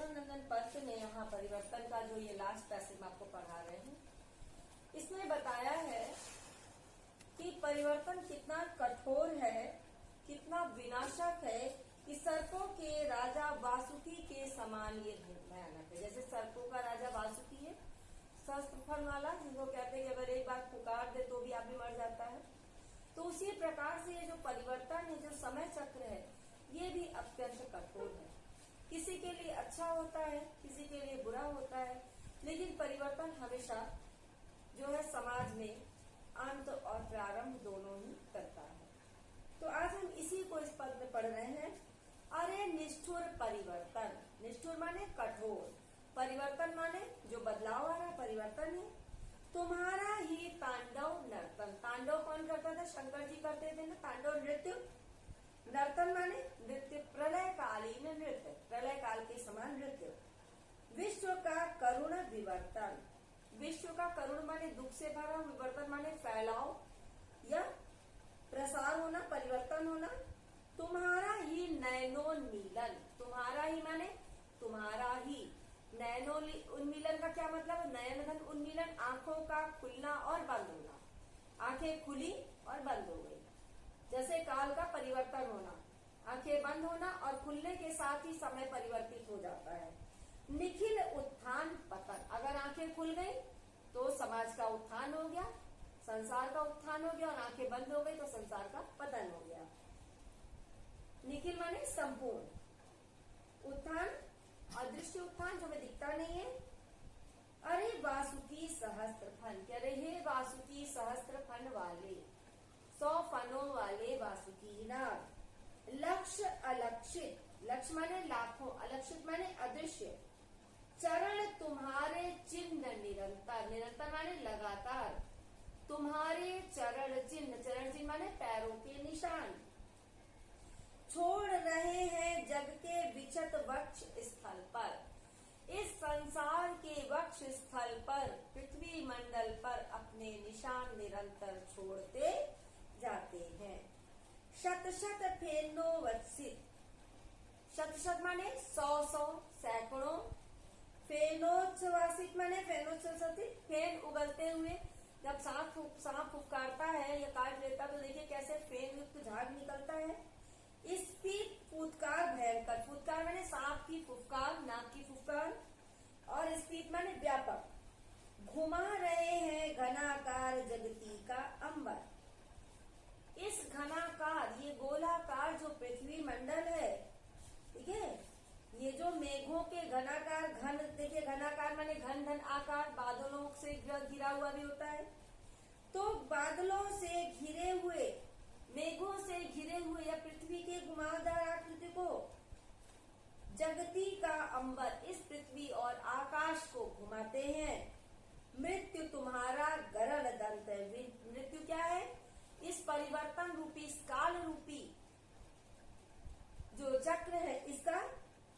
केशव नंदन पंत ने यहाँ परिवर्तन का जो ये लास्ट पैसेज आपको पढ़ा रहे हैं, इसमें बताया है कि परिवर्तन कितना कठोर है, कितना विनाशक है कि सर्पों के राजा वासुकी के समान ये भयानक है। जैसे सर्पों का राजा वासुकी है, शस्त्र फल वाला, जिनको कहते हैं कि अगर एक बार पुकार दे तो भी आदमी मर जाता है। तो उसी प्रकार से ये जो परिवर्तन है, जो समय चक्र है, ये भी अत्यंत कठोर है। किसी के लिए अच्छा होता है, किसी के लिए बुरा होता है, लेकिन परिवर्तन हमेशा जो है समाज में अंत और प्रारंभ दोनों ही करता है। तो आज हम इसी को इस पद में पढ़ रहे हैं। अरे निष्ठुर परिवर्तन, निष्ठुर माने कठोर, परिवर्तन माने जो बदलाव आ रहा परिवर्तन है। तुम्हारा ही तांडव नर्तन, तांडव कौन करता था? शंकर जी करते थे ना तांडव नृत्य। नर्तन माने नृत्य, प्रलयकालीन नृत्य, प्रलय काल के समान नृत्य। विश्व का करुण विवर्तन, विश्व का करुण माने दुख से भरा, विवर्तन माने फैलाव या प्रसार होना, परिवर्तन होना। तुम्हारा ही नयनोन्मीलन, तुम्हारा ही माने तुम्हारा ही, नयनोन्मीलन का क्या मतलब? नयन धन उन्मीलन, आंखों का खुलना और बंद होना। आंखें खुली और बंद हो गई, जैसे काल का परिवर्तन होना, आंखें बंद होना और खुलने के साथ ही समय परिवर्तित हो जाता है। निखिल उत्थान पतन, अगर आंखें खुल गई तो समाज का उत्थान हो गया, संसार का उत्थान हो गया, और आंखें बंद हो गई तो संसार का पतन हो गया। निखिल माने संपूर्ण, उत्थान अदृश्य उत्थान जो हमें दिखता नहीं है। अरे वासुकी सहस्त्र फन, कह रहे हे वासुकी सहस्त्र फन वाले, 100 फनों वाले वासुकी नाग। लक्ष्य अलक्षित, लक्ष्य माने लाखों, अलक्षित माने अदृश्य। चरण तुम्हारे चिन्ह निरंतर, निरंतर माने लगातार। तुम्हारे चरण चिन्ह, चरण चिन्ह माने पैरों के निशान। छोड़ रहे हैं जग के विचत वक्ष स्थल पर, इस संसार के वक्ष स्थल पर, पृथ्वी मंडल पर अपने निशान निरंतर छोड़ते जाते हैं। शत शत फेनो वत्सित, शत शत माने 100 सैकड़ों। फेनोच्छ्वासित माने फेनोच्छ्वासित, फेन उगलते हुए। जब सांप फुफकारता है या काट लेता तो देखिए कैसे फेन युक्त झाग निकलता है। स्पीत फुफकार भयंकर, फुफकार माने सांप की फुफकार, नाक की फुफकार, और स्पीत माने व्यापक। घुमा रहे हैं घनाकार जगती का अंबर, इस घनाकार, ये गोलाकार जो पृथ्वी मंडल है, ठीक है, ये जो मेघों के घनाकार, घन देखिए, घनाकार माने घन घन आकार, बादलों से घिरा हुआ भी होता है। तो बादलों से घिरे हुए, मेघों से घिरे हुए या पृथ्वी के घुमावदार आकृति को, जगती का अंबर, इस पृथ्वी और आकाश को घुमाते हैं। मृत्यु तुम्हारा गरल दंत है, मृत्यु क्या है? इस परिवर्तन रूपी, इस काल रूपी जो चक्र है, इसका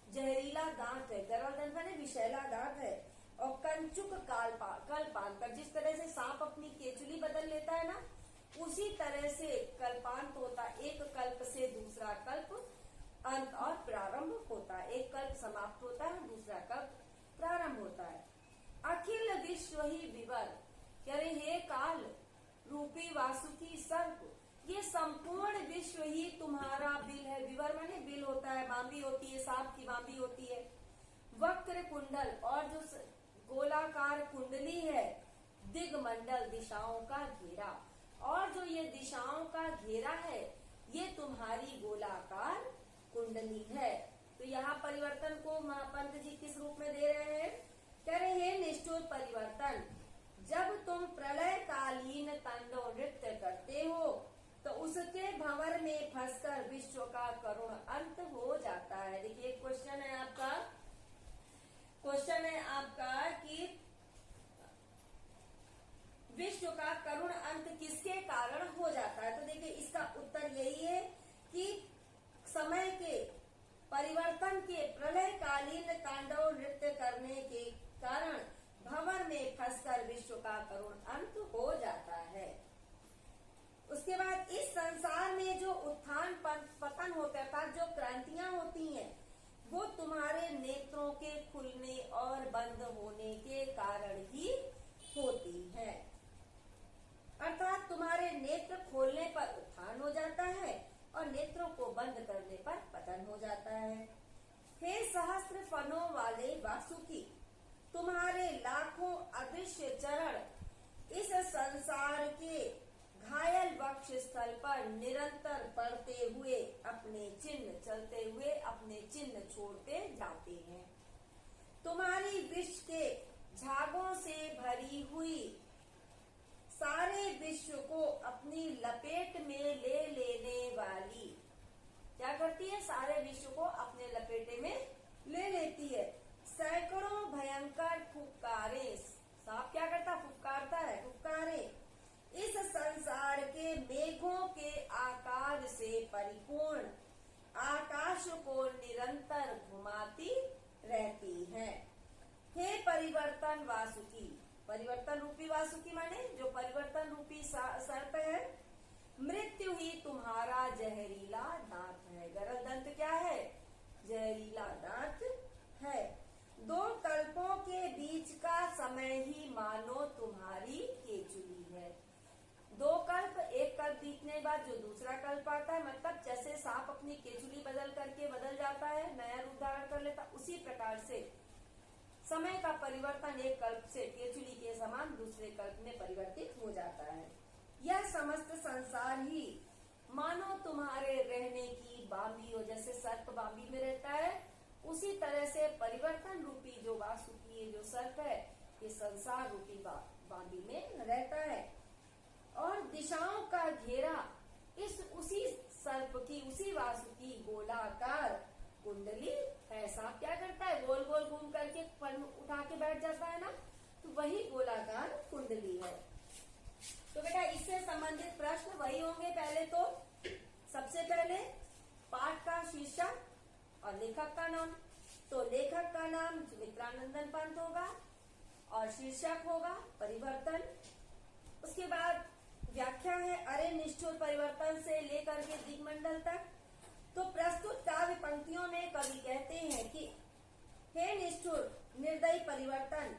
जहरीला दांत है। गरल दंत माने विषैला दांत है। और कंचुक कल्पांतर, जिस तरह से सांप अपनी केचुली बदल लेता है ना, उसी तरह से कल्पांत होता, एक कल्प से दूसरा कल्प अंत और प्रारंभ होता है। एक कल्प समाप्त होता है, दूसरा कल्प प्रारंभ होता है। अखिल विश्व ही विवर, कह रहे हे काल रूपी वासुकी सर्प, ये संपूर्ण विश्व ही तुम्हारा बिल है। विवर माने बिल होता है, बांबी होती है, सांप की बांबी होती है। वक्र कुंडल, और जो गोलाकार कुंडली है, दिग्मंडल दिशाओं का घेरा, और जो ये दिशाओं का घेरा है, ये तुम्हारी गोलाकार कुंडली है। तो यहाँ परिवर्तन को महापंत जी किस रूप में दे रहे हैं? कह रहे हैं निष्ठुर परिवर्तन, जब तुम प्रलयकालीन तांडव नृत्य करते हो तो उसके भंवर में फंसकर विश्व का करुण अंत हो जाता है। देखिए क्वेश्चन है आपका कि विश्व का करुण अंत किसके कारण हो जाता है? तो देखिए इसका उत्तर यही है कि समय के परिवर्तन के, प्रलयकालीन तांडव नृत्य करने के कारण भंवर में फंसकर विश्व का करुण अंत हो जाता है। उसके बाद इस संसार में जो उत्थान पतन होता था, जो क्रांतियां होती हैं, वो तुम्हारे नेत्रों के खुलने और बंद होने के कारण ही होती है। अर्थात तुम्हारे नेत्र खोलने पर उत्थान हो जाता है और नेत्रों को बंद करने पर पतन हो जाता है। हे सहस्त्र फनों वाले वासुकी, तुम्हारे लाखों अदृश्य चरण इस संसार के घायल वक्ष स्थल पर निरंतर पड़ते हुए अपने चिन्ह चलते हुए अपने चिन्ह छोड़ते जाते हैं। तुम्हारी विष के झागों से भरी हुई सारे विश्व को अपनी लपेट में ले लेने वाली क्या करती है? सारे विश्व को अपने लपेटे में ले लेती है। सैकड़ों भयंकर फुफकारे, सांप क्या करता? फुफकारता है। फुफकारे इस संसार के मेघों के आकार से परिपूर्ण आकाश को निरंतर घुमाती रहती है। हे परिवर्तन वासुकी, परिवर्तन रूपी वासुकी माने जो परिवर्तन रूपी सर्प है, मृत्यु ही तुम्हारा जहरीला दांत है। गरल दंत क्या है? जहरीला दांत है। 2 कल्पों के बीच का समय ही मानो तुम्हारी केचुली है। 2 कल्प, एक कल्प बीतने के बाद जो दूसरा कल्प आता है, मतलब जैसे सांप अपनी केचुली बदल जाता है, नया रूप धारण कर लेता, उसी प्रकार से समय का परिवर्तन एक कल्प से केचुली के समान दूसरे कल्प में परिवर्तित हो जाता है। यह समस्त संसार ही मानो तुम्हारे रहने की बांबी हो। जैसे सर्प बांबी में रहता है, उसी तरह से परिवर्तन रूपी जो वासुकी जो सर्प है, ये संसार रूपी बांबी में रहता है। और दिशाओं का घेरा उसी सर्प की, उसी वासुकी गोलाकार कुंडली है। सांप क्या करता है? गोल गोल घूम करके फल उठा के बैठ जाता है ना, तो वही गोलाकार कुंडली है। तो बेटा इससे संबंधित प्रश्न वही होंगे। पहले तो सबसे पहले पाठ का शीर्षक और लेखक का नाम। तो लेखक का नाम मित्रानंदन पंत होगा और शीर्षक होगा परिवर्तन। उसके बाद व्याख्या है अरे निष्ठुर परिवर्तन से लेकर के दिग्मंडल तक। तो प्रस्तुत काव्य पंक्तियों में कवि कहते हैं कि हे निष्ठुर निर्दयी परिवर्तन,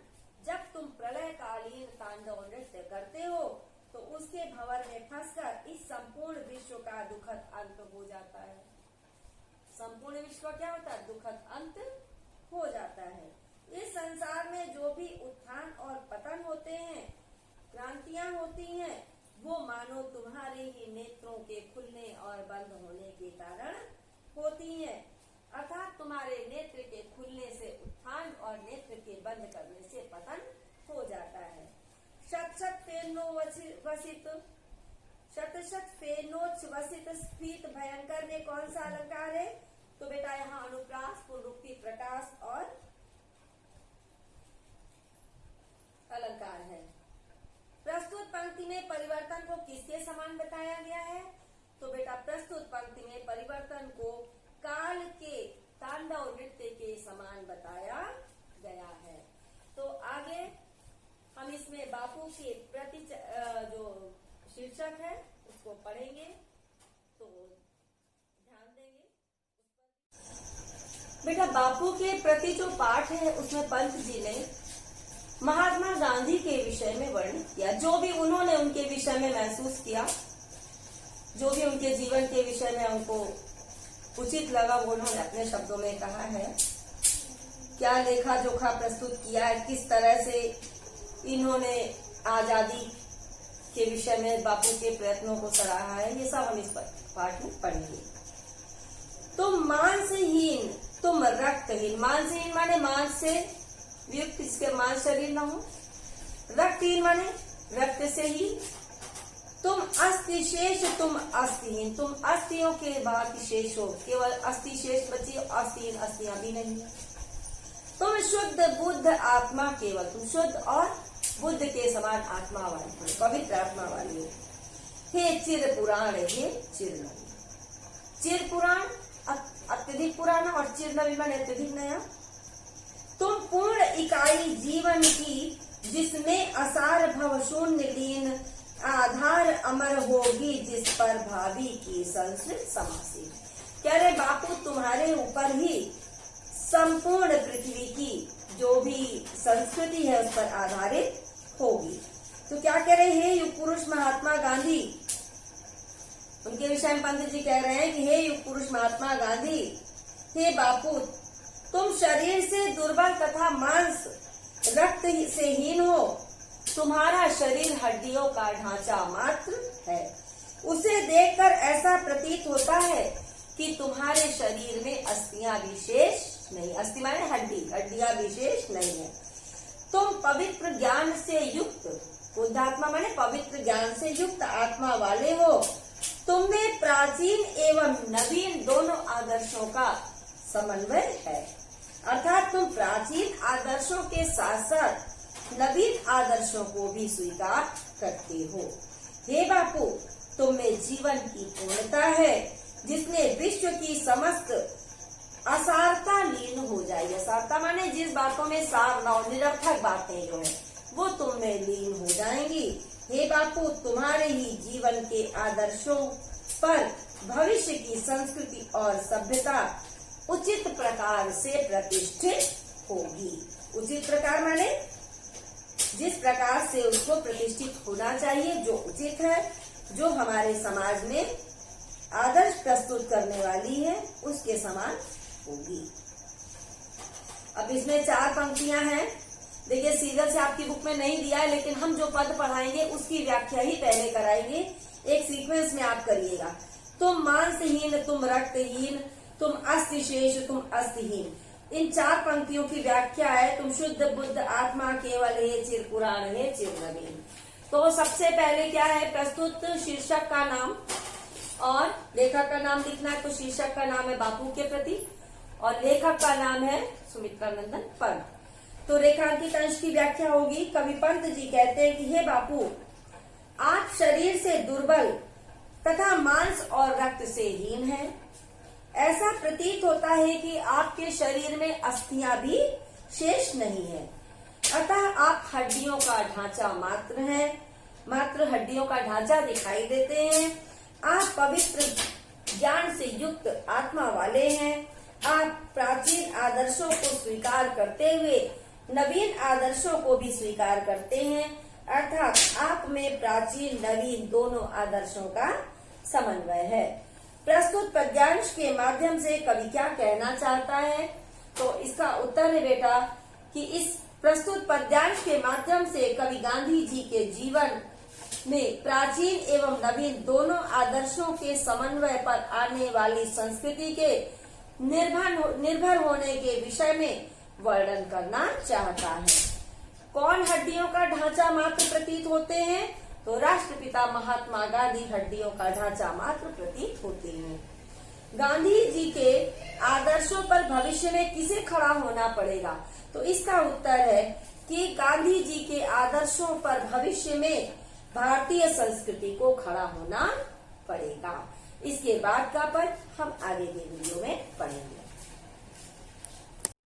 जब तुम प्रलयकालीन तांडव नृत्य करते हो तो उसके भंवर में फंसकर इस संपूर्ण विश्व का दुखद अंत हो जाता है। संपूर्ण विश्व क्या होता है? दुखद अंत हो जाता है। इस संसार में जो भी उत्थान और पतन होते हैं, क्रांतियां होती हैं, वो मानो तुम्हारे ही नेत्रों के खुलने और बंद होने के कारण होती हैं। अर्थात तुम्हारे नेत्र के खुलने से उत्थान और नेत्र के बंद करने से पतन हो जाता है। शत शत फेनोच वसित स्फीत भयंकर में कौन सा अलंकार है? तो बेटा यहाँ अनुप्रास, पुनरुक्ति, प्रकाश और अलंकार है। प्रस्तुत पंक्ति में परिवर्तन को किसके समान बताया गया है? तो बेटा प्रस्तुत पंक्ति में परिवर्तन को काल के तांडव नृत्य के समान बताया गया है। तो आगे हम इसमें बापू के प्रति जो शीर्षक है उसको पढ़ेंगे, तो ध्यान देंगे। बेटा बापू के प्रति जो पाठ है उसमें पंत जी ने महात्मा गांधी के विषय में वर्णन किया। जो भी उन्होंने उनके विषय में महसूस किया, जो भी उनके जीवन के विषय में उनको उचित लगा, वो उन्होंने अपने शब्दों में कहा है। क्या लेखा जोखा प्रस्तुत किया है, किस तरह से इन्होंने आजादी के विषय में बापू के प्रयत्नों को सराहा है, ये सब हम इस पाठ में पढ़ेंगे। तुम मांसहीन, तुम रक्तहीन। मांसहीन माने मांस से युक्त, जिसके मांस शरीर न हो। रक्तहीन माने रक्त से ही। तुम अस्थि शेष, तुम अस्थिहीन, तुम अस्थियों के बाद शेष हो, केवल अस्थि शेष बची, अस्थिहीन अस्थियां भी नहीं। तुम शुद्ध बुद्ध आत्मा, केवल तुम शुद्ध और बुद्ध के समान आत्मा वाली हो, पवित्र आत्मा वाली हो। हे चिर पुराण, हे चिर नवीन। चिर पुराण अत्यधिक पुराना और चिर नवीन माने अत्यधिक नया। तुम पूर्ण इकाई जीवन की, जिसमें असार भव शून्य लीन आधार अमर होगी, जिस पर भावी की संस्कृत समासी। कह रहे बापू तुम्हारे ऊपर ही संपूर्ण पृथ्वी की जो भी संस्कृति है उस पर आधारित होगी। तो क्या कह रहे हैं युग पुरुष महात्मा गांधी, उनके विषय में पंडित जी कह रहे हैं कि हे युग पुरुष महात्मा गांधी, हे बापू, तुम शरीर से दुर्बल तथा मांस रक्त से हीन हो। तुम्हारा शरीर हड्डियों का ढांचा मात्र है। उसे देखकर ऐसा प्रतीत होता है कि तुम्हारे शरीर में अस्थियां विशेष नहीं, अस्थि माने हड्डी, हड्डियां विशेष नहीं है। तुम पवित्र ज्ञान से युक्त, बुद्धात्मा माने पवित्र ज्ञान से युक्त आत्मा वाले हो। तुमने प्राचीन एवं नवीन दोनों आदर्शों का समन्वय है, अर्थात तुम प्राचीन आदर्शों के साथ साथ नवीन आदर्शों को भी स्वीकार करते हो। हे बापू, तुम में जीवन की पूर्णता है जिसने विश्व की समस्त असारता लीन हो जाएगी। असारता माने जिस बातों में सार न हो, निरर्थक बातें जो है वो तुम में लीन हो जाएंगी। हे बापू, तुम्हारे ही जीवन के आदर्शों पर भविष्य की संस्कृति और सभ्यता उचित प्रकार से प्रतिष्ठित होगी। उचित प्रकार माने जिस प्रकार से उसको प्रतिष्ठित होना चाहिए, जो उचित है, जो हमारे समाज में आदर्श प्रस्तुत करने वाली है, उसके समान होगी। अब इसमें 4 पंक्तियां हैं। देखिए सीरियल से आपकी बुक में नहीं दिया है, लेकिन हम जो पद पढ़ाएंगे उसकी व्याख्या ही पहले कराएंगे। एक सीक्वेंस में आप करिएगा। तुम मांसहीन, तुम रक्तहीन, तुम अस्थिशेष, तुम अस्थिहीन। इन 4 पंक्तियों की व्याख्या है। तुम शुद्ध बुद्ध आत्मा केवल है, चिर पुराण है, चिर नवीन। तो सबसे पहले क्या है, प्रस्तुत शीर्षक का नाम और लेखक का नाम लिखना है। तो शीर्षक का नाम है बापू के प्रति और लेखक का नाम है सुमित्रानंदन पंत। तो रेखांकित अंश की व्याख्या होगी। कवि पंत जी कहते हैं कि हे बापू, आप शरीर से दुर्बल तथा मांस और रक्त से हीन हैं। ऐसा प्रतीत होता है कि आपके शरीर में अस्थियां भी शेष नहीं है, अतः आप हड्डियों का ढांचा मात्र हैं, मात्र हड्डियों का ढांचा दिखाई देते हैं। आप पवित्र ज्ञान से युक्त आत्मा वाले हैं। आप प्राचीन आदर्शों को स्वीकार करते हुए नवीन आदर्शों को भी स्वीकार करते हैं, अर्थात आप में प्राचीन नवीन दोनों आदर्शों का समन्वय है। प्रस्तुत पद्यांश के माध्यम से कवि क्या कहना चाहता है, तो इसका उत्तर है बेटा कि इस प्रस्तुत पद्यांश के माध्यम से कवि गांधी जी के जीवन में प्राचीन एवं नवीन दोनों आदर्शों के समन्वय पर आने वाली संस्कृति के निर्भर होने के विषय में वर्णन करना चाहता है। कौन हड्डियों का ढांचा मात्र प्रतीत होते हैं, तो राष्ट्रपिता महात्मा गांधी हड्डियों का ढांचा मात्र प्रतीत होते हैं। गांधी जी के आदर्शों पर भविष्य में किसे खड़ा होना पड़ेगा, तो इसका उत्तर है कि गांधी जी के आदर्शों पर भविष्य में भारतीय संस्कृति को खड़ा होना पड़ेगा। इसके बाद का पद हम आगे के वीडियो में पढ़ेंगे।